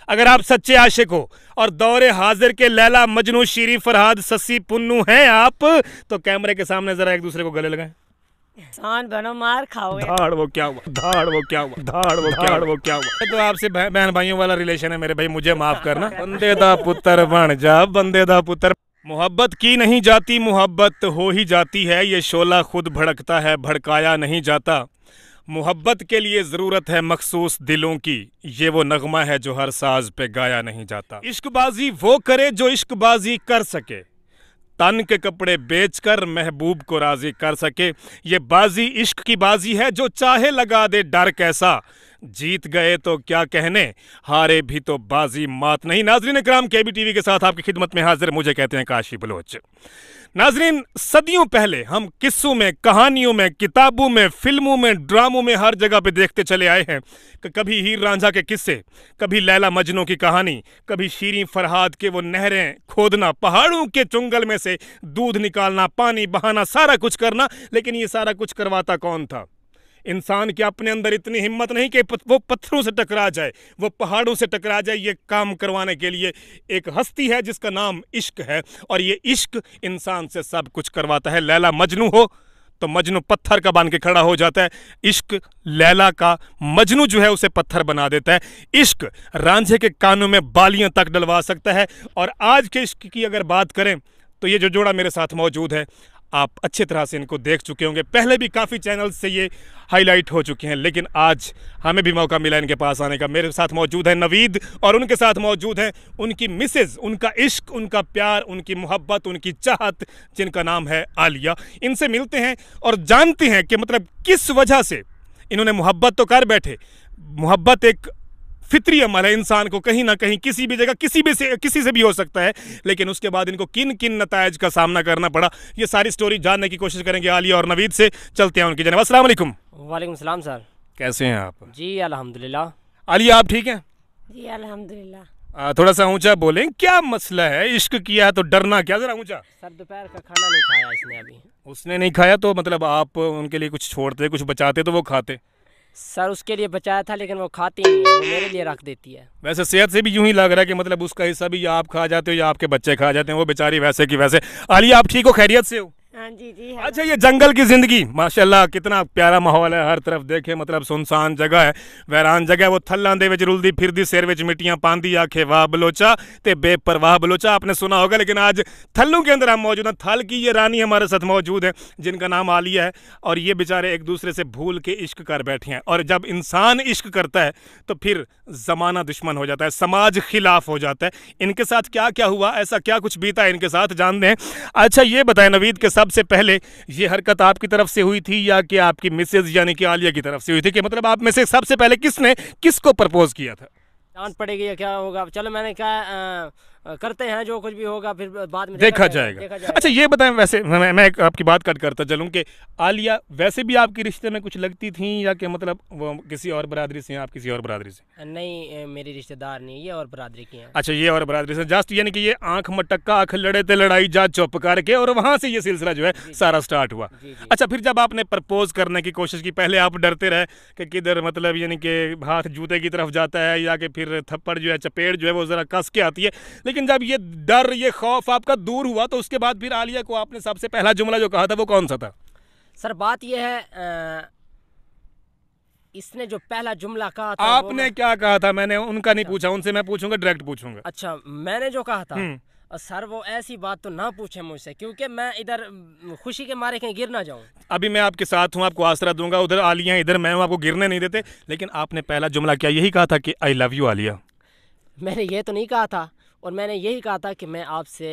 अगर आप सच्चे आशिक हो और दौरे हाजिर के लैला मजनू शीरी फरहाद सस्सी पुन्नू हैं आप, तो कैमरे के सामने जरा एक दूसरे को गले लगाएं। इंसान बनो मार खाओगे। धाड़ वो क्या हुआ, धाड़ वो क्या हुआ, धाड़ वो क्या हुआ। तो आपसे बहन भाइयों वाला रिलेशन है मेरे भाई, मुझे माफ करना। बंदे दा पुत्र बन जा, बंदे दा पुत्र। मोहब्बत की नहीं जाती, मोहब्बत हो ही जाती है। ये शोला खुद भड़कता है, भड़काया नहीं जाता। मोहब्बत के लिए ज़रूरत है मखसूस दिलों की, ये वो नगमा है जो हर साज पे गाया नहीं जाता। इश्कबाजी वो करे जो इश्कबाजी कर सके, तन के कपड़े बेचकर महबूब को राजी कर सके। ये बाजी इश्क की बाजी है, जो चाहे लगा दे डर कैसा। जीत गए तो क्या कहने, हारे भी तो बाजी मात नहीं। नाजरीन इकराम, केबी टीवी के साथ आपकी खिदमत में हाजिर, मुझे कहते हैं काशी बलोच। नाजरीन, सदियों पहले हम किस्सों में, कहानियों में, किताबों में, फिल्मों में, ड्रामों में हर जगह पे देखते चले आए हैं कि कभी हीर रांझा के किस्से, कभी लैला मजनू की कहानी, कभी शीरी फरहाद के वो नहरें खोदना, पहाड़ों के चुंगल में से दूध निकालना, पानी बहाना, सारा कुछ करना। लेकिन ये सारा कुछ करवाता कौन था? इंसान के अपने अंदर इतनी हिम्मत नहीं कि वो पत्थरों से टकरा जाए, वो पहाड़ों से टकरा जाए। ये काम करवाने के लिए एक हस्ती है जिसका नाम इश्क है, और ये इश्क इंसान से सब कुछ करवाता है। लैला मजनू हो तो मजनू पत्थर का बन के खड़ा हो जाता है। इश्क लैला का मजनू जो है उसे पत्थर बना देता है। इश्क रांझे के कानों में बालियां तक डलवा सकता है। और आज के इश्क की अगर बात करें तो ये जो जोड़ा मेरे साथ मौजूद है, आप अच्छी तरह से इनको देख चुके होंगे, पहले भी काफ़ी चैनल से ये हाईलाइट हो चुके हैं, लेकिन आज हमें भी मौका मिला इनके पास आने का। मेरे साथ मौजूद है नवीद और उनके साथ मौजूद है उनकी मिसेज, उनका इश्क, उनका प्यार, उनकी मोहब्बत, उनकी चाहत, जिनका नाम है आलिया। इनसे मिलते हैं और जानते हैं कि मतलब किस वजह से इन्होंने मोहब्बत तो कर बैठे। मोहब्बत एक फितरी अमल है, इंसान को कहीं ना कहीं किसी भी जगह किसी से भी हो सकता है, लेकिन उसके बाद इनको किन किन नतायज का सामना करना पड़ा, ये सारी स्टोरी जानने की कोशिश करेंगे आलिया और नवीद से। चलते हैं उनकी जनाब। अस्सलाम वालेकुम। वालेकुम सलाम सर। कैसे हैं आप? जी अल्हम्दुलिल्लाह। आलिया आप ठीक हैं? जी अल्हम्दुलिल्लाह। थोड़ा सा ऊंचा बोलें, क्या मसला है? इश्क किया है तो डरना क्या? जरा ऊंचा। सर दोपहर का खाना नहीं खाया इसने अभी। उसने नहीं खाया तो मतलब आप उनके लिए कुछ छोड़ते, कुछ बचाते तो वो खाते? सर उसके लिए बचाया था लेकिन वो खाती नहीं है, वो मेरे लिए रख देती है। वैसे सेहत से भी यूं ही लग रहा है कि मतलब उसका हिस्सा भी या आप खा जाते हो या आपके बच्चे खा जाते हैं, वो बेचारी वैसे की वैसे। आलिया आप ठीक हो, खैरियत से हो? हाँ जी जी। अच्छा, ये जंगल की जिंदगी माशाल्लाह कितना प्यारा माहौल है, हर तरफ देखे मतलब सुनसान जगह है, वैरान जगह है। वो थल्लां दे विच रुलदी फिरदी, सिर विच मिट्टियां पांदी, आखे वाह बलोचा ते बेपरवाह बलोचा, आपने सुना होगा। लेकिन आज थल्लों के अंदर हम मौजूद हैं। थल की ये रानी हमारे साथ मौजूद है जिनका नाम आलिया है, और ये बेचारे एक दूसरे से भूल के इश्क कर बैठे हैं। और जब इंसान इश्क करता है तो फिर ज़माना दुश्मन हो जाता है, समाज खिलाफ हो जाता है। इनके साथ क्या क्या हुआ, ऐसा क्या कुछ बीता है इनके साथ, जानते हैं। अच्छा ये बताएं नवीद के सबसे पहले ये हरकत आपकी तरफ से हुई थी या कि आपकी मिसेज यानी कि आलिया की तरफ से हुई थी? कि मतलब आप में से सबसे पहले किसने किसको प्रपोज किया था? डांट पड़ेगी या क्या होगा, चलो मैंने कहा करते हैं, जो कुछ भी होगा फिर बाद में देखा जाएगा। अच्छा ये बताएं, वैसे मैं आपकी बात कट करता चलूं कि आलिया वैसे भी आपके रिश्ते में कुछ लगती थी या कि मतलब वो किसी और बरादरी से हैं, आप किसी और बरादरी से? नहीं मेरी रिश्तेदार नहीं, ये और बरादरी की हैं। अच्छा ये और बरादरी से, जस्ट यानी कि ये आंख मटक्का, आंख लड़े थे लड़ाई जा चुप करके, और वहां से ये सिलसिला जो है सारा स्टार्ट हुआ। अच्छा फिर जब आपने प्रपोज करने की कोशिश की, पहले आप डरते रहे कि किधर मतलब यानी कि हाथ जूते की तरफ जाता है या कि फिर थप्पड़ जो है, चपेट जो है वो जरा कस के आती है, लेकिन जब ये डर, ये खौफ आपका दूर हुआ तो उसके बाद फिर आलिया को आपने सबसे पहला जुमला जो कहा था वो कौन सा था? सर बात ये है, इसने जो पहला जुमला कहा था, आपने क्या कहा था? मैंने उनका नहीं पूछा, उनसे मैं पूछूंगा, डायरेक्ट पूछूंगा। अच्छा मैंने जो कहा था, सर वो ऐसी बात तो ना पूछे मुझसे, क्योंकि मैं इधर खुशी के मारे कहीं गिर ना जाऊं। अभी मैं आपके साथ हूं, आपको आसरा दूंगा, उधर आलिया इधर मैं हूं, आपको गिरने नहीं देते। लेकिन आपने पहला जुमला क्या यही कहा था कि आई लव यू आलिया? मैंने ये तो नहीं कहा था, और मैंने यही कहा था कि मैं आपसे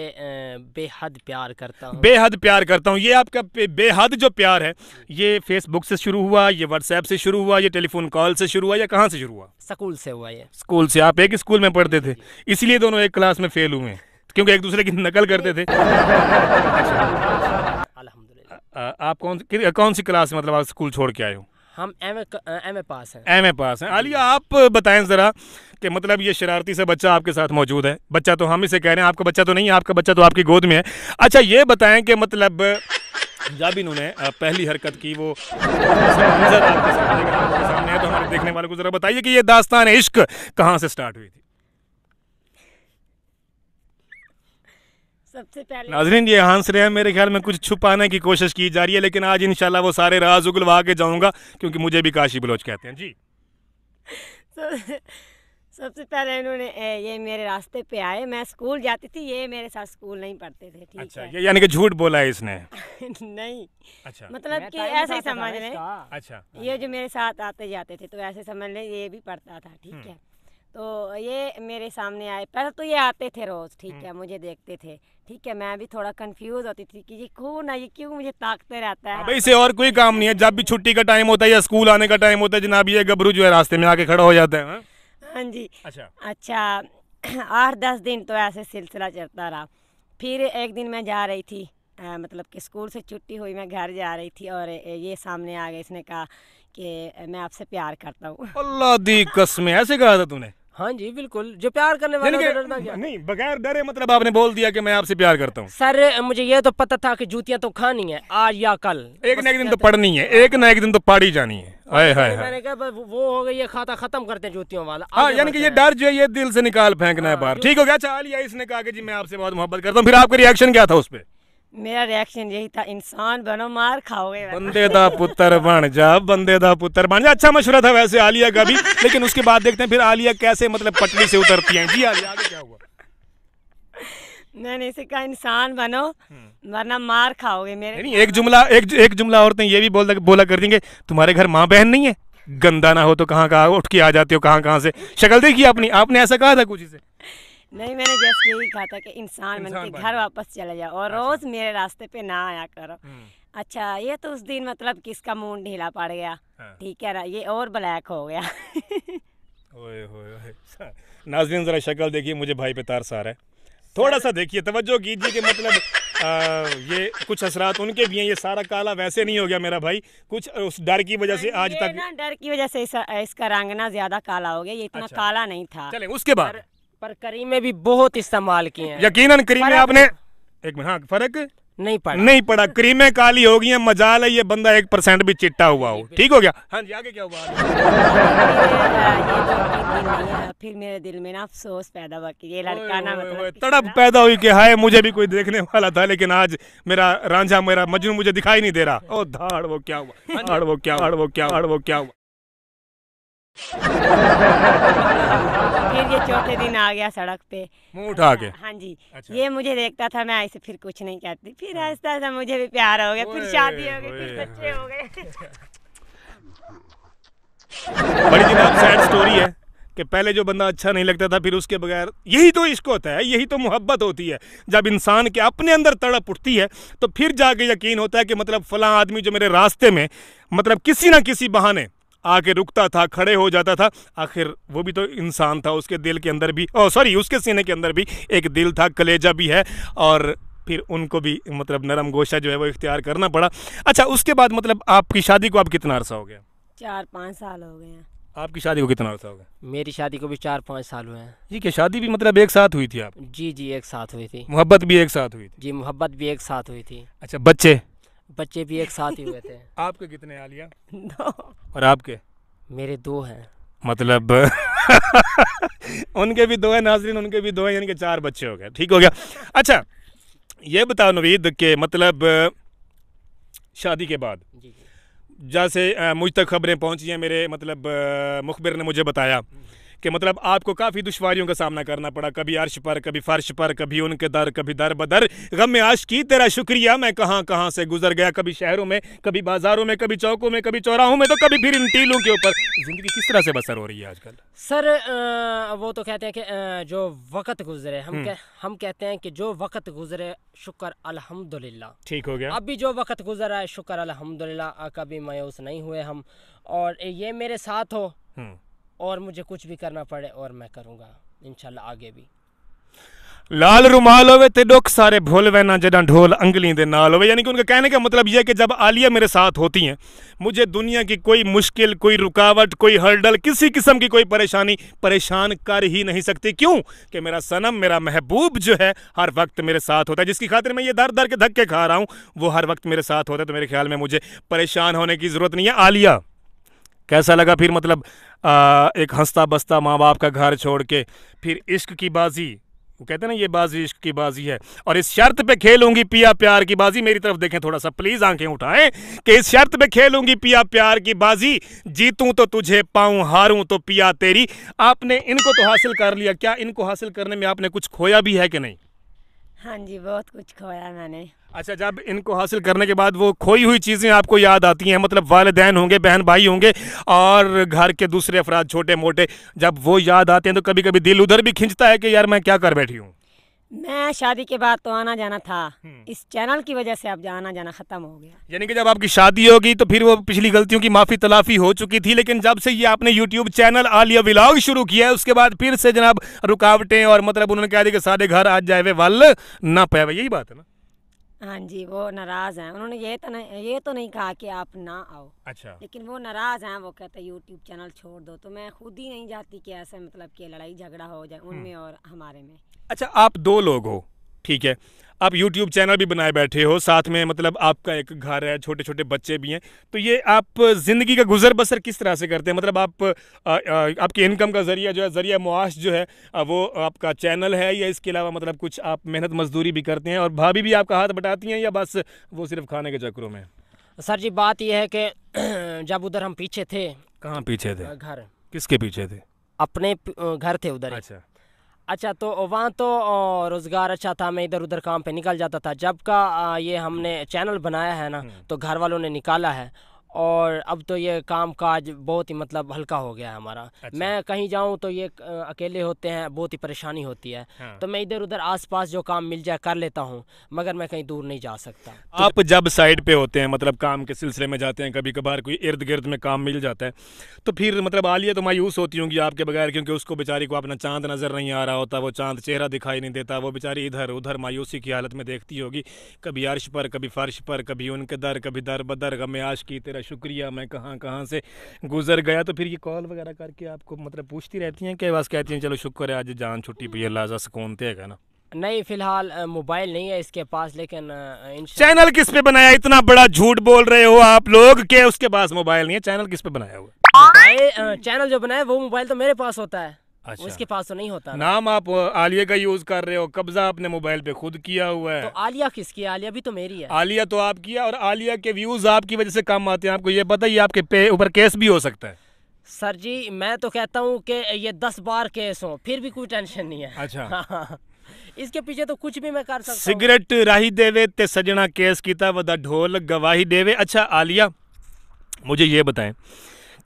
बेहद प्यार करता हूँ। बेहद प्यार करता हूँ। ये आपका बेहद जो प्यार है, ये फेसबुक से शुरू हुआ, ये व्हाट्सएप से शुरू हुआ, ये टेलीफोन कॉल से शुरू हुआ, या कहाँ से शुरू हुआ? स्कूल से हुआ ये। स्कूल से? आप एक स्कूल में पढ़ते थे इसलिए दोनों एक क्लास में फेल हुए क्योंकि एक दूसरे की नकल करते थे? अल्हम्दुलिल्लाह। आप कौन सी क्लास मतलब आप स्कूल छोड़ के आए हो? हम एमए पास हैं। एमए पास हैं। आलिया आप बताएं ज़रा कि मतलब ये शरारती से बच्चा आपके साथ मौजूद है, बच्चा तो हम इसे कह रहे हैं, आपका बच्चा तो नहीं है, आपका बच्चा तो आपकी गोद में है। अच्छा ये बताएं कि मतलब जब इन्होंने पहली हरकत की, वो मंजर आपके सामने है, तो हमारे देखने वालों को ज़रा बताइए कि ये दास्तान इश्क कहाँ से स्टार्ट हुई थी? सबसे पहले नाज़रीन ये हंस रहे हैं, मेरे ख्याल में कुछ छुपाने की कोशिश की जा रही है, लेकिन आज इंशाल्लाह वो सारे राज उगलवा के जाऊंगा, क्योंकि मुझे भी काशी बलोच कहते हैं जी। सबसे पहले इन्होंने ये मेरे रास्ते पे आए, मैं स्कूल जाती थी, ये मेरे साथ स्कूल नहीं पढ़ते थे, ठीक अच्छा, है। ये यानी कि झूठ बोला है इसने। नहीं, अच्छा, मतलब कि ऐसे ही समझ लें। अच्छा, ये जो मेरे साथ आते जाते थे तो ऐसे समझ लें ये भी पढ़ता था, ठीक है। तो ये मेरे सामने आए, पहले तो ये आते थे रोज़, ठीक है, मुझे देखते थे, ठीक है। मैं भी थोड़ा कंफ्यूज होती थी कि ये कौन है, ये क्यों मुझे ताकते रहता है। भाई इसे और कोई काम नहीं है, जब भी छुट्टी का टाइम होता है या स्कूल आने का टाइम होता है, जनाब ये गबरू जो है रास्ते में आके खड़ा हो जाता है। हाँ जी। अच्छा, अच्छा 8-10 दिन तो ऐसे सिलसिला चलता रहा। फिर एक दिन मैं जा रही थी, मतलब कि स्कूल से छुट्टी हुई, मैं घर जा रही थी और ये सामने आ गए, इसने कहा कि मैं आपसे प्यार करता हूँ। अल्लाह दी कसम, ऐसे कहा था तूने? हाँ जी बिल्कुल, जो प्यार करने वाला यानी कि- डरता क्या? नहीं, बगैर डरे मतलब आपने बोल दिया कि मैं आपसे प्यार करता हूँ। सर मुझे ये तो पता था कि जूतियां तो खानी है आज या कल, एक ना एक दिन तो पढ़नी है, एक ना एक दिन तो पढ़ी जानी है। हाय हाय हाय। मैंने कहा वो हो गई, ये खाता खत्म करते हैं जूतियों वाला। हाँ, आगे यानी कि ये बढ़ते हैं। डर जो है ये दिल से निकाल फेंकना है हाँ, बाहर। जो- ठीक हो गया, अच्छा लिया, इसने कहा कि जी मैं आपसे बहुत मोहब्बत करता हूँ, फिर आपका रिएक्शन क्या था उस पे? मेरा रिएक्शन यही था, इंसान बनो मार खाओगे। बंदे दा पुत्र बन जा, बंदे दा पुत्र बन जा। अच्छा मशवरा था वैसे आलिया का भी, लेकिन उसके बाद देखते हैं फिर आलिया कैसे मतलब पटरी से उतरती हैं। जी आलिया, आगे क्या हुआ? मैंने इसे कहा इंसान बनो वरना मार खाओगे मेरे। नहीं, एक जुमला औरतें ये भी बोला कर देंगे, तुम्हारे घर माँ बहन नहीं है, गंदा ना हो तो कहाँ कहाँ उठ के आ जाते हो, कहाँ कहाँ से। शक्ल देखी अपनी, आपने ऐसा कहा था कुछ इसे? नहीं, मैंने जस्ट यही कहा था कि इंसान बन इंसान के बन घर जाओ। वापस चले जाओ और रोज मेरे रास्ते पे ना आया करो। अच्छा, ये तो उस दिन मतलब किसका मुंह ढीला पड़ गया, हाँ। ठीक है ना, ये और ब्लैक हो गया। ओए होए होए। नाज़रीन जरा शक्ल देखिए, मुझे भाई पे तरस आ रहा है, थोड़ा सा देखिए, तवज्जो कीजिए कि मतलब ये कुछ असरात उनके भी हैं। ये सारा काला वैसे नहीं हो गया मेरा भाई, कुछ उस डर की वजह से आज ये तक। ना डर की वजह से इसका रंग ना ज्यादा काला हो गया, ये इतना अच्छा। काला नहीं था। चले उसके बाद पर करीमें भी बहुत इस्तेमाल किए हैं, यकीनन क्रीमें फर्क आपने, एक मिनट, हाँ फर्क नहीं पड़ा। नहीं पड़ा, क्रीमें काली हो गई हैं, मजाल है ये बंदा 1% भी चिट्टा हुआ हो। ठीक हो गया, हाँ जी, आगे क्या हुआ? फिर मेरे दिल में ना अफसोस पैदा हुआ कि ये लड़का ना मतलब तड़प पैदा हुई कि हाय मुझे भी कोई देखने वाला था, लेकिन आज मेरा रांझा, मेरा मजनू मुझे दिखाई नहीं दे रहा। ओ धाड़ वो क्या हुआ, धाड़ वो क्या, धाड़ वो क्या, धाड़ वो क्या हुआ? फिर ये चौथे दिन आ गया सड़क पे, मुंह उठा के। हाँ जी। अच्छा। ये मुझे देखता था, मैं ऐसे फिर कुछ नहीं कहती, फिर आहिस्ता आहिस्ता मुझे भी प्यार हो गया, फिर ओए, शादी हो गई, फिर ओए, बच्चे हो गए। बड़ी जनाब सैड स्टोरी है कि पहले जो बंदा अच्छा नहीं लगता था, फिर उसके बगैर, यही तो इश्क होता है, यही तो मोहब्बत होती है। जब इंसान के अपने अंदर तड़प उठती है तो फिर जाके यकीन होता है कि मतलब फलां आदमी जो मेरे रास्ते में मतलब किसी ना किसी बहाने आके रुकता था, खड़े हो जाता था, आखिर वो भी तो इंसान था, उसके दिल के अंदर भी, उसके सीने के अंदर भी एक दिल था, कलेजा भी है, और फिर उनको भी मतलब नरम गोशा जो है वो इख्तियार करना पड़ा। अच्छा, उसके बाद मतलब आपकी शादी को अब कितना अरसा हो गया? 4-5 साल हो गए हैं। आपकी शादी को कितना अरसा हो गया? मेरी शादी को भी 4-5 साल हुए हैं। जी, क्या शादी भी मतलब एक साथ हुई थी आप? जी जी, एक साथ हुई थी। मोहब्बत भी एक साथ हुई थी? जी, मोहब्बत भी एक साथ हुई थी। अच्छा, बच्चे भी एक साथ ही हुए थे। आपके कितने आलिया? 2। और आपके? मेरे 2 हैं। मतलब उनके भी 2 है नाज़रीन, उनके भी 2 है, यानी कि 4 बच्चे हो गए। ठीक हो गया। अच्छा, ये बताओ नवीद के मतलब शादी के बाद जी जी। जैसे मुझ तक खबरें पहुंची हैं, मेरे मतलब मुखबिर ने मुझे बताया कि मतलब आपको काफ़ी दुश्वारियों का सामना करना पड़ा, कभी अर्श पर, कभी फर्श पर, कभी उनके दर, कभी दर बदर। गम में आशिकी तेरा शुक्रिया मैं कहाँ कहाँ से गुजर गया, कभी शहरों में, कभी बाजारों में, कभी चौकों में, कभी चौराहों में, तो कभी फिर इन टीलों के ऊपर। ज़िंदगी किस तरह से बसर हो रही है आजकल? सर वो तो कहते हैं कि जो वक़्त गुजरे, हम कहते हैं कि जो वक़्त गुजरे शुक्र अल्हम्दुलिल्लाह। ठीक हो गया। अभी जो वक़्त गुजरा है शुक्र अल्हम्दुलिल्लाह, कभी मायूस नहीं हुए हम, और ये मेरे साथ हो और मुझे कुछ भी करना पड़े और मैं करूँगा इंशाल्लाह आगे भी। लाल रुमाल होवे ते दुख सारे भूलवे ना जदा ढोल अंगली दे नाल होवे। यानी कि उनका कहने का मतलब यह है कि जब आलिया मेरे साथ होती हैं, मुझे दुनिया की कोई मुश्किल, कोई रुकावट, कोई हर्डल, किसी किस्म की कोई परेशानी परेशान कर ही नहीं सकती। क्यों? कि मेरा सनम, मेरा महबूब जो है हर वक्त मेरे साथ होता है, जिसकी खातिर मैं ये दर दर के धक्के खा रहा हूँ, वो हर वक्त मेरे साथ होता है। तो मेरे ख्याल में मुझे परेशान होने की ज़रूरत नहीं है। आलिया, कैसा लगा फिर मतलब एक हंसता बसता माँ बाप का घर छोड़ के फिर इश्क की बाजी वो कहते हैं ना ये बाजी इश्क की बाजी है, और इस शर्त पे खेलूंगी पिया प्यार की बाजी। मेरी तरफ देखें थोड़ा सा प्लीज, आंखें उठाएं कि इस शर्त पे खेलूंगी पिया प्यार की बाजी, जीतूं तो तुझे पाऊं, हारूं तो पिया तेरी। आपने इनको तो हासिल कर लिया, क्या इनको हासिल करने में आपने कुछ खोया भी है कि नहीं? हाँ जी, बहुत कुछ खोया मैंने। अच्छा, जब इनको हासिल करने के बाद वो खोई हुई चीज़ें आपको याद आती हैं, मतलब वालिदैन होंगे, बहन भाई होंगे और घर के दूसरे अफराद छोटे मोटे, जब वो याद आते हैं तो कभी कभी दिल उधर भी खिंचता है कि यार मैं क्या कर बैठी हूँ। मैं शादी के बाद तो आना जाना था, इस चैनल की वजह से अब आना जाना खत्म हो गया। यानी कि जब आपकी शादी होगी तो फिर वो पिछली गलतियों की माफी तलाफी हो चुकी थी, लेकिन जब से ये आपने यूट्यूब चैनल आलिया व्लॉग शुरू किया है उसके बाद फिर से जनाब रुकावटें, और मतलब उन्होंने कहा कि सारे घर आज जाए वे वल ना पे, यही बात है ना? हाँ जी, वो नाराज हैं। उन्होंने ये तो नहीं कहा कि आप ना आओ। अच्छा। लेकिन वो नाराज हैं, वो कहते हैं यूट्यूब चैनल छोड़ दो। तो मैं खुद ही नहीं चाहती कि ऐसे मतलब कि लड़ाई झगड़ा हो जाए उनमें और हमारे में। अच्छा, आप दो लोग हो, ठीक है, आप यूट्यूब चैनल भी बनाए बैठे हो, साथ में मतलब आपका एक घर है, छोटे छोटे बच्चे भी हैं, तो ये आप ज़िंदगी का गुजर बसर किस तरह से करते हैं? मतलब आप आपकी इनकम का ज़रिया जो है, ज़रिया मुआश जो है, वो आपका चैनल है, या इसके अलावा मतलब कुछ आप मेहनत मजदूरी भी करते हैं, और भाभी भी आपका हाथ बटाती हैं, या बस वो सिर्फ खाने के चक्करों में? सर जी बात यह है कि जब उधर हम पीछे थे। कहाँ पीछे थे? घर। किसके पीछे थे? अपने घर थे उधर। अच्छा तो वहाँ तो रोज़गार अच्छा था, मैं इधर उधर काम पे निकल जाता था। जब का ये हमने चैनल बनाया है ना, तो घर वालों ने निकाला है, और अब तो ये काम काज बहुत ही मतलब हल्का हो गया है हमारा। अच्छा। मैं कहीं जाऊं तो ये अकेले होते हैं, बहुत ही परेशानी होती है। हाँ। तो मैं इधर उधर आसपास जो काम मिल जाए कर लेता हूं, मगर मैं कहीं दूर नहीं जा सकता। आप जब साइड पे होते हैं, मतलब काम के सिलसिले में जाते हैं, कभी कभार कोई इर्द गिर्द में काम मिल जाता है, तो फिर मतलब आलिया तो मायूस होती होंगी आपके बगैर, क्योंकि उसको बेचारी को अपना चांद नज़र नहीं आ रहा होता, वो चांद चेहरा दिखाई नहीं देता, वो बेचारी इधर उधर मायूसी की हालत में देखती होगी, कभी अर्श पर, कभी फर्श पर, कभी उनके दर, कभी दर बदर, गम आश की तेरा शुक्रिया, मैं कहाँ से गुजर गया। तो फिर ये कॉल वगैरह करके आपको मतलब पूछती रहती हैं कि बस कहती हैं चलो शुक्र है आज जान छुट्टी पे, अल्लाह सा सुकून देगा ना? नहीं, फिलहाल मोबाइल नहीं है इसके पास, लेकिन चैनल किस पे बनाया? इतना बड़ा झूठ बोल रहे हो आप लोग कि उसके पास मोबाइल नहीं है। चैनल किस पे बनाया हुआ? चैनल जो बनाया वो मोबाइल तो मेरे पास होता है। अच्छा। उसके पास तो नहीं होता। नाम आप आलिया का यूज कर रहे हो, कब्जा आपने मोबाइल पे खुद किया हुआ है। तो आलिया किसकी है? आलिया भी तो मेरी है। आलिया तो आपकी है, और आलिया के व्यूज आपकी वजह से कम आते हैं। आपको ये पता है ये आपके ऊपर केस भी हो सकता है। सर जी मैं तो कहता हूँ कि ये 10 बार केस हो फिर भी कोई टेंशन नहीं है। अच्छा। इसके पीछे तो कुछ भी मैं कर सकता हूँ। सिगरेट राही देवे ते सजना केस कीता वदा ढोल गवाही देवे। अच्छा आलिया, मुझे ये बताएं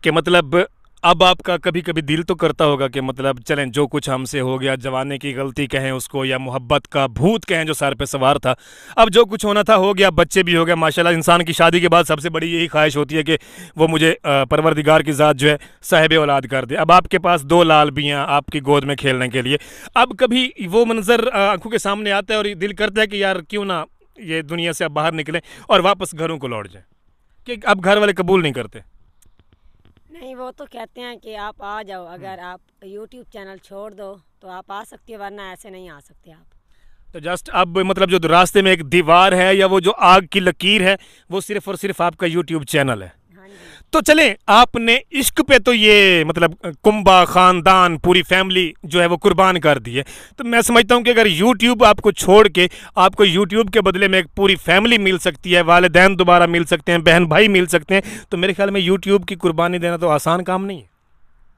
कि मतलब अब आपका कभी कभी दिल तो करता होगा कि मतलब चलें जो कुछ हमसे हो गया, जवानी की गलती कहें उसको, या मोहब्बत का भूत कहें जो सर पे सवार था, अब जो कुछ होना था हो गया, बच्चे भी हो गए माशाल्लाह। इंसान की शादी के बाद सबसे बड़ी यही ख्वाहिश होती है कि वो मुझे परवरदिगार की ज़ात जो है साहिब औलाद कर दे। अब आपके पास 2 लाल भी हैं आपकी गोद में खेलने के लिए। अब कभी वो मंजर आंखों के सामने आता है और दिल करता है कि यार क्यों ना ये दुनिया से अब बाहर निकलें और वापस घरों को लौट जाएं, कि अब घर वाले कबूल नहीं करते? नहीं, वो तो कहते हैं कि आप आ जाओ, अगर आप यूट्यूब चैनल छोड़ दो तो आप आ सकते हो, वरना ऐसे नहीं आ सकते आप। तो जस्ट अब मतलब जो रास्ते में एक दीवार है या वो जो आग की लकीर है वो सिर्फ और सिर्फ आपका यूट्यूब चैनल है। हाँ जी। तो चलें, आपने इश्क पे तो ये मतलब कुंबा खानदान पूरी फैमिली जो है वो कुर्बान कर दी है, तो मैं समझता हूँ कि अगर यूट्यूब आपको छोड़ के आपको यूट्यूब के बदले में एक पूरी फैमिली मिल सकती है, वालिदैन दोबारा मिल सकते हैं, बहन भाई मिल सकते हैं, तो मेरे ख्याल में यूट्यूब की कुर्बानी देना तो आसान काम नहीं है।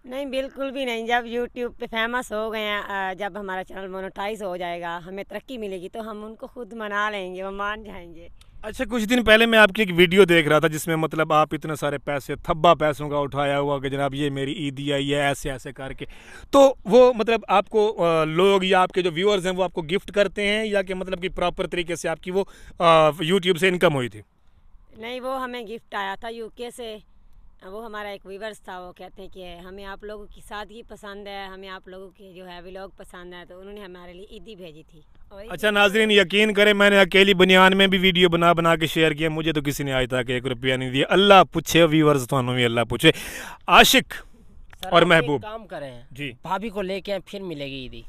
नहीं, बिल्कुल भी नहीं। जब यूट्यूब पे फेमस हो गए हैं, जब हमारा चैनल मोनेटाइज हो जाएगा, हमें तरक्की मिलेगी, तो हम उनको खुद मना लेंगे, वो मान जाएंगे। अच्छा, कुछ दिन पहले मैं आपकी एक वीडियो देख रहा था जिसमें मतलब आप इतने सारे पैसे, थब्बा पैसों का उठाया हुआ कि जनाब ये मेरी ईदी आई है ऐसे ऐसे करके, तो वो मतलब आपको लोग या आपके जो व्यूअर्स हैं वो आपको गिफ्ट करते हैं, या कि मतलब कि प्रॉपर तरीके से आपकी वो यूट्यूब से इनकम हुई थी? नहीं, वो हमें गिफ्ट आया था यूके से। वो हमारा एक व्यूअर्स था, वो कहते हैं कि हमें आप लोगों की सादगी पसंद है, हमें आप लोगों के जो है व्लॉग पसंद है, तो उन्होंने हमारे लिए ईदी भेजी थी। अच्छा नाजरीन, यकीन करें मैंने अकेली बनियान में भी वीडियो बना बना के शेयर किया, मुझे तो किसी ने आज तक 1 रुपया नहीं दिया। अल्लाह पूछे व्यूअर्स, थानों भी अल्लाह पूछे। आशिक और महबूब काम करें जी, भाभी को लेके फिर मिलेगी ईदी।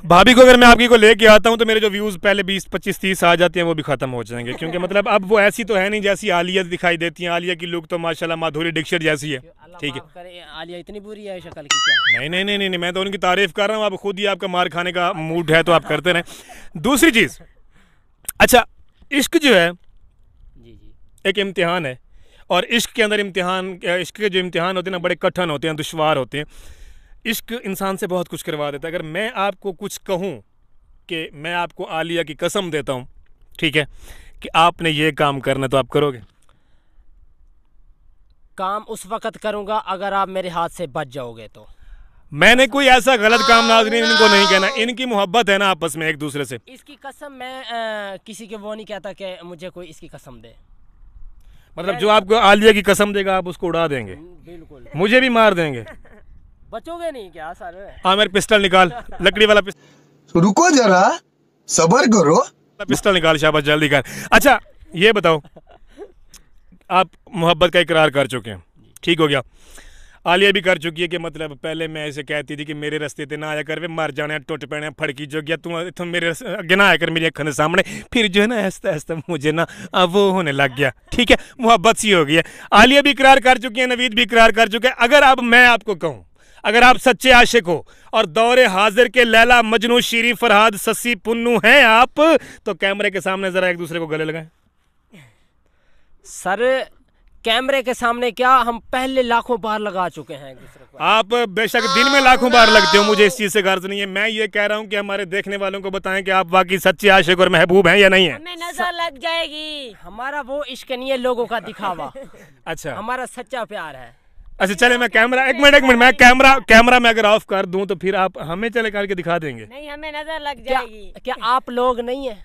भाभी को अगर मैं आपकी को लेके आता हूँ तो मेरे जो व्यूज पहले 20 25 30 आ जाते हैं वो भी खत्म हो जाएंगे, क्योंकि मतलब अब वो ऐसी तो है नहीं जैसी आलिया दिखाई देती हैं। आलिया की लुक तो माशाल्लाह माधुरी दीक्षित जैसी है, ठीक है। आलिया इतनी बुरी है शक्ल की क्या? नहीं नहीं नहीं नहीं, मैं तो उनकी तारीफ कर रहा हूँ, आप खुद ही आपका मार खाने का मूड है तो आप करते रहें। दूसरी चीज, अच्छा इश्क जो है जी जी एक इम्तिहान है, और इश्क के अंदर इश्क के जो इम्तिहान होते हैं ना बड़े कठिन होते हैं, दुश्वार होते हैं। इश्क इंसान से बहुत कुछ करवा देता है। अगर मैं आपको कुछ कहूँ कि मैं आपको आलिया की कसम देता हूँ, ठीक है, कि आपने ये काम करना, तो आप करोगे? काम उस वक्त करूंगा अगर आप मेरे हाथ से बच जाओगे तो। मैंने कोई ऐसा गलत काम नाज़रीन इनको नहीं कहना, इनकी मोहब्बत है ना आपस में एक दूसरे से। इसकी कसम मैं किसी के वो नहीं कहता कि मुझे कोई इसकी कसम दे। मतलब जो आपको आलिया की कसम देगा आप उसको उड़ा देंगे? बिल्कुल। मुझे भी मार देंगे? बचोगे नहीं क्या सर? हाँ मेरे पिस्टल निकाल, लकड़ी वाला पिस्टल। रुको जरा, सबर करो। पिस्टल निकाल, शाबाश जल्दी कर। अच्छा ये बताओ, आप मोहब्बत का इकरार कर चुके हैं, ठीक हो गया। आलिया भी कर चुकी है कि मतलब पहले मैं ऐसे कहती थी कि मेरे रस्ते ते ना आया कर, वे मर जाने टुट पैने फड़की जो गया तू मेरे अगे ना आया कर मेरी अखों के सामने। फिर जो है ना ऐसा ऐसा मुझे ना वो होने लग गया, ठीक है, मोहब्बत सी हो गई है। आलिया भी इकरार कर चुकी है, नवीद भी इकरार कर चुके हैं। अगर अब मैं आपको कहूँ, अगर आप सच्चे आशिक हो और दौरे हाजिर के लैला मजनू शीरी फरहाद ससी पुन्नू हैं आप, तो कैमरे के सामने जरा एक दूसरे को गले लगाएं। सर कैमरे के सामने क्या, हम पहले लाखों बार लगा चुके हैं एक दूसरे को। आप बेशक दिन में लाखों बार लगते हो, मुझे इस चीज से गर्ज नहीं है। मैं ये कह रहा हूँ कि हमारे देखने वालों को बताएं कि आप वाकई सच्चे आशिक और महबूब हैं या नहीं है। हमें नजर लग जाएगी। हमारा वो इश्क नहीं है लोगों का दिखावा, अच्छा हमारा सच्चा प्यार है। अच्छा चले, मैं कैमरा एक मिनट मैं कैमरा मैं अगर ऑफ कर दूं तो फिर आप हमें चले करके दिखा देंगे? नहीं, हमें नजर लग क्या, जाएगी। क्या आप लोग नहीं है?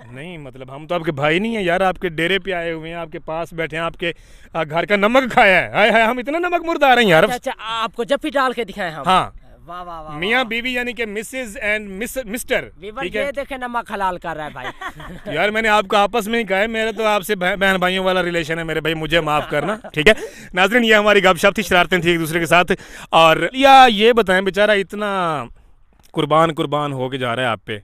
नहीं मतलब हम तो आपके भाई नहीं है यार, आपके डेरे पे आए हुए हैं, आपके पास बैठे हैं, आपके घर का नमक खाया है। हाय हाय, हम इतना नमक मुर्दा आ रहे हैं यार। अच्छा आपको जब भी डाल के दिखाएं हम। हाँ वाह वाह वाह, मियाँ बीवी यानी कि मिसेज एंड मिस्टर, ठीक है। ये देखे नमक हलाल कर रहा है भाई। यार मैंने आपको आपस में ही कहा है, मेरा तो आपसे बहन भाइयों वाला रिलेशन है मेरे भाई, मुझे माफ करना, ठीक है। नाज़रीन ये हमारी गपशप थी, शरारतें थी एक दूसरे के साथ। और या ये बताएं, बेचारा इतना कुर्बान हो के जा रहा है आप पे,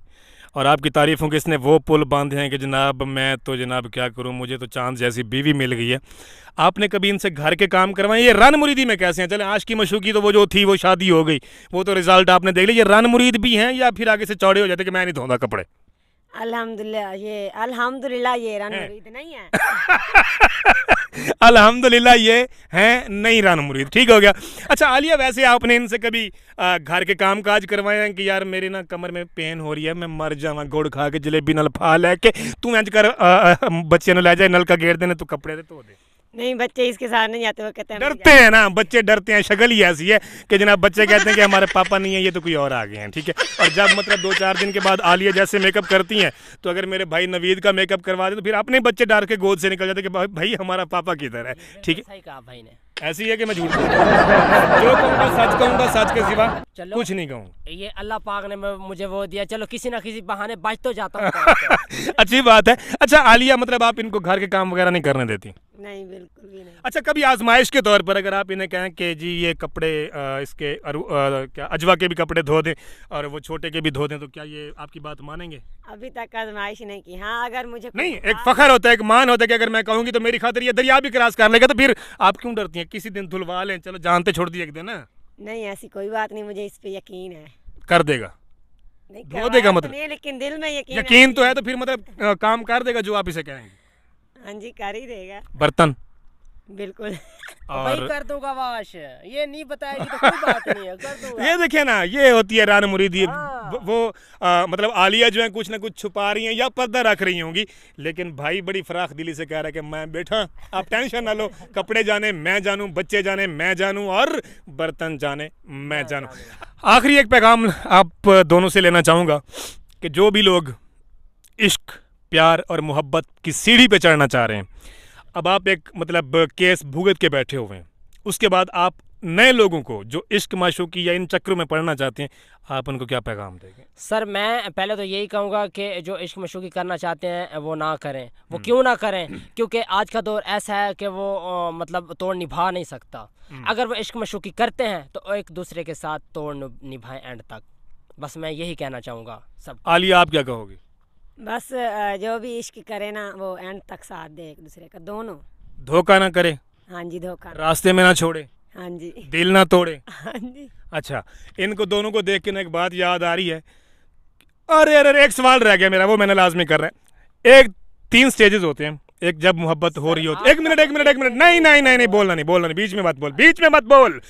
और आपकी तारीफ़ों के इसने वो पुल बांधे हैं कि जनाब मैं तो जनाब क्या करूं, मुझे तो चांद जैसी बीवी मिल गई है। आपने कभी इनसे घर के काम करवाए? ये रन मुरीदी में कैसे हैं? चले आज की मशूकी तो वो जो थी वो शादी हो गई, वो तो रिजल्ट आपने देख लिया। ये रन मुरीद भी हैं या फिर आगे से चौड़े हो जाते कि मैं नहीं धोता कपड़े? अल्हम्दुलिल्लाह ये रन मुरीद नहीं है। अल्हम्दुलिल्लाह ये हैं नहीं रन मुरीद, ठीक हो गया। अच्छा आलिया, वैसे आपने इनसे कभी घर के काम काज करवाए हैं कि यार मेरी ना कमर में पेन हो रही है, मैं मर जावा गुड़ खा के जलेबी नल फा लैके, तू इंज कर बच्चे ले जाए नल का गेड़ देने, तू कपड़े दे धो दे? नहीं, बच्चे इसके साथ नहीं जाते, वो कहते हैं डरते हैं ना, बच्चे डरते हैं। शक्ल ही ऐसी है कि जनाब बच्चे कहते हैं कि हमारे पापा नहीं है, ये तो कोई और आ गए हैं, ठीक है। और जब मतलब 2-4 दिन के बाद आलिया जैसे मेकअप करती हैं, तो अगर मेरे भाई नवीद का मेकअप करवा दे तो फिर अपने बच्चे डर के गोद से निकल जाते कि भाई हमारा पापा किधर है, ठीक है। सही कहा भाई ने। ऐसी है कि मैं झूठ जो कहूँगा सच के सिवा कुछ नहीं कहूँ। ये अल्लाह पाक ने मुझे वो दिया, चलो किसी ना किसी बहाने बच तो जाता हूँ। अच्छी बात है। अच्छा आलिया, मतलब आप इनको घर के काम वगैरह नहीं करने देती? नहीं, बिल्कुल भी नहीं। अच्छा कभी आजमाइश के तौर पर अगर आप इन्हें कहें कि जी ये कपड़े इसके क्या अजवा के भी कपड़े धो दें और वो छोटे के भी धो दें, तो क्या ये आपकी बात मानेंगे? अभी तक आजमाइश नहीं की। हाँ, अगर मुझे नहीं, एक फखर होता है, एक मान होता है कि अगर मैं कहूँगी तो मेरी खातिर ये दरिया भी क्रॉस कर लेगा, तो फिर आप क्यों डरती हैं? किसी दिन धुलवा लें, चलो जानते छोड़ दिए एक दिन ना। नहीं, ऐसी कोई बात नहीं, मुझे इस पे यकीन है। कर देगा? नहीं धो देगा मतलब? नहीं, लेकिन दिल में यकीन तो है, तो फिर मतलब काम कर देगा जो आप इसे कहेंगे? हाँ जी, कर ही देगा। बर्तन? बिल्कुल। और वही कर दूंगा वाश, ये नहीं बताएगी तो कोई बात नहीं है, कर दूंगा। ये देखिए ना, ये होती है रान मुरीदी। हाँ। वो मतलब आलिया जो है कुछ ना कुछ छुपा रही हैं या पर्दा रख रही होंगी, लेकिन भाई बड़ी फराख दिली से कह रहा है कि मैं बेटा आप टेंशन ना लो, कपड़े जाने मैं जानूं, बच्चे जाने मैं जानूं, और बर्तन जाने मैं जानूं। आखिरी एक पैगाम आप दोनों से लेना चाहूँगा कि जो भी लोग इश्क, प्यार और मोहब्बत की सीढ़ी पे चढ़ना चाह रहे हैं, अब आप एक मतलब केस भुगत के बैठे हुए हैं, उसके बाद आप नए लोगों को जो इश्क माशूकी या इन चक्रों में पढ़ना चाहते हैं, आप उनको क्या पैगाम देंगे? सर मैं पहले तो यही कहूँगा कि जो इश्क मशूकी करना चाहते हैं वो ना करें। वो क्यों ना करें? क्योंकि आज का दौर ऐसा है कि वो मतलब तोड़ निभा नहीं सकता। अगर वो इश्क मशूकी करते हैं तो एक दूसरे के साथ तोड़ निभाएं एंड तक। बस मैं यही कहना चाहूँगा सब। आलिया आप क्या कहोगे? बस जो भी इश्क करे ना वो एंड तक साथ दे एक दूसरे का, दोनों। धोखा ना करे, हाँ जी, धोखा। रास्ते में ना छोड़े, हाँ जी। दिल ना तोड़े। हाँ जी। अच्छा, इनको दोनों को देख के ना एक बात याद आ रही है। अरे अरे अरे, एक सवाल रह गया मेरा, वो मैंने लाजमी कर रहा है। एक 3 स्टेजेस होते हैं, एक जब मोहब्बत हो रही होती है। एक मिनट नहीं नहीं नहीं नहीं, बोलना नहीं, बीच में मत बोल।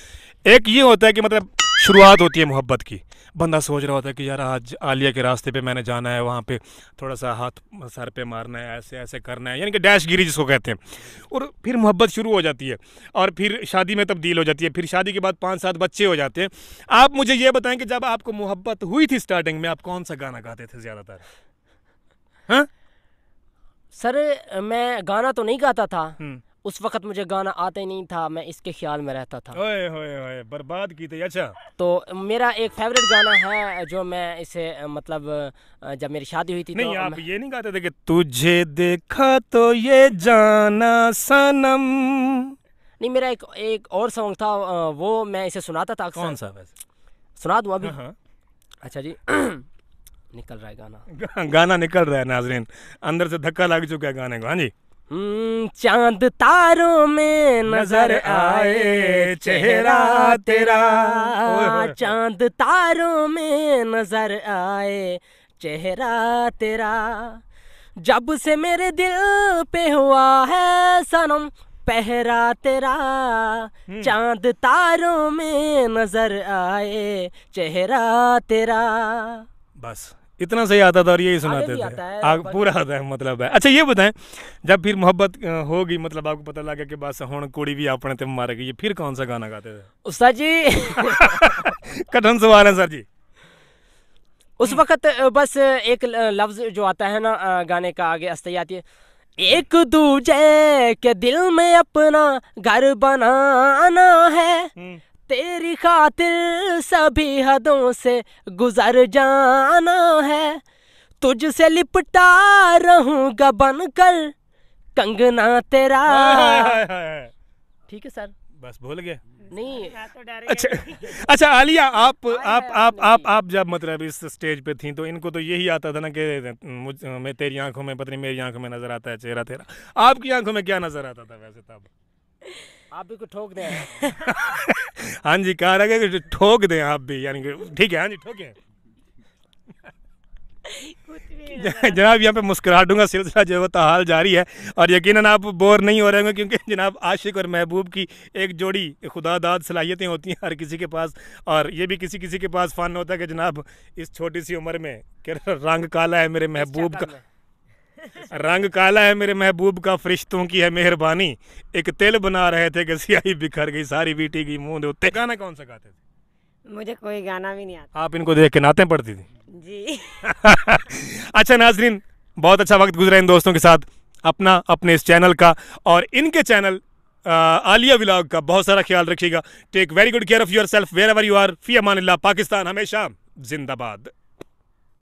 एक ये होता है कि मतलब शुरुआत होती है मोहब्बत की, बंदा सोच रहा होता है कि यार आज आलिया के रास्ते पे मैंने जाना है, वहाँ पे थोड़ा सा हाथ सर पे मारना है, ऐसे ऐसे करना है, यानी कि डैशगिरी जिसको कहते हैं। और फिर मोहब्बत शुरू हो जाती है और फिर शादी में तब्दील हो जाती है, फिर शादी के बाद 5-7 बच्चे हो जाते हैं। आप मुझे ये बताएं कि जब आपको मोहब्बत हुई थी स्टार्टिंग में, आप कौन सा गाना गाते थे ज़्यादातर? हाँ सर मैं गाना तो नहीं गाता था, उस वक्त मुझे गाना आता ही नहीं था, मैं इसके ख्याल में रहता था। ओए होए होए, बर्बाद की थी। अच्छा, तो मेरा एक फेवरेट गाना है जो मैं इसे मतलब जब मेरी शादी हुई थी नहीं तो आप ये नहीं गाते थे कि तुझे देखा तो ये जाना सनम? नहीं, मेरा एक और सॉन्ग था, वो मैं इसे सुनाता था अक्सर। कौन सा वैसे? सुना दूँ अभी? हाँ। अच्छा जी। निकल रहा है गाना। गाना निकल रहा है नाजरीन, अंदर से धक्का लग चुका है गाने को। हाँ जी। चांद तारों में नजर आए चेहरा तेरा, चांद तारों में नजर आए चेहरा तेरा, जब से मेरे दिल पे हुआ है सनम पहरा तेरा, चांद तारों में नजर आए चेहरा तेरा। बस इतना सही आता था और यही सुनाते आगे भी थे। आता है, पूरा आता है मतलब है। अच्छा ये बताएं, जब फिर मोहब्बत होगी, मतलब आपको पता लगा कि बस हुण कुड़ी भी अपने ते मार गई, फिर कौन सा गाना गाते थे? उस्ताद जी कठिन सवाल है सर जी। उस वक्त बस एक लफ्ज जो आता है ना गाने का आगे अस्ते आती है, एक दूजे के दिल में अपना घर बनाना है, तेरी खातिर सभी हदों से गुजर जाना है, तुझसे लिपटा रहूंगा बनकर कंगना तेरा। ठीक है सर, बस भूल गए? नहीं। अच्छा आलिया, आप जब मतलब इस स्टेज पे थी तो इनको तो यही आता था ना कि मैं तेरी आंखों में, पत्नी मेरी आंखों में नजर आता है चेहरा तेरा। आपकी आंखों में क्या नजर आता था वैसे तब? आप भी कुछ ठोक दें। हाँ जी, कहा रहा कि ठोक दें आप भी, यानी कि ठीक है। हाँ जी, ठोके। जनाब यहाँ पे मुस्कुरा दूंगा, सिलसिला जो होता हाल जारी है और यकीनन आप बोर नहीं हो रहे होंगे, क्योंकि जनाब आशिक और महबूब की एक जोड़ी खुदादाद सलाहियतें होती हैं हर किसी के पास, और ये भी किसी किसी के पास फ़न होता है कि जनाब इस छोटी सी उम्र में रंग काला है मेरे महबूब का, रंग काला है मेरे महबूब का, फरिश्तों की है मेहरबानी, एक तिल बना रहे थे कि स्याही बिखर गई सारी बीटी की मुंह दे। गाना कौन सा गाते थे? मुझे कोई गाना भी नहीं आता। आप इनको देख के नातें पड़ती थी जी। अच्छा नाजरीन, बहुत अच्छा वक्त गुजरा इन दोस्तों के साथ, अपने इस चैनल का और इनके चैनल आलिया व्लॉग का बहुत सारा ख्याल रखिएगा। Take very good care of yourself wherever you are. फी अमानिल्लाह। पाकिस्तान हमेशा जिंदाबाद।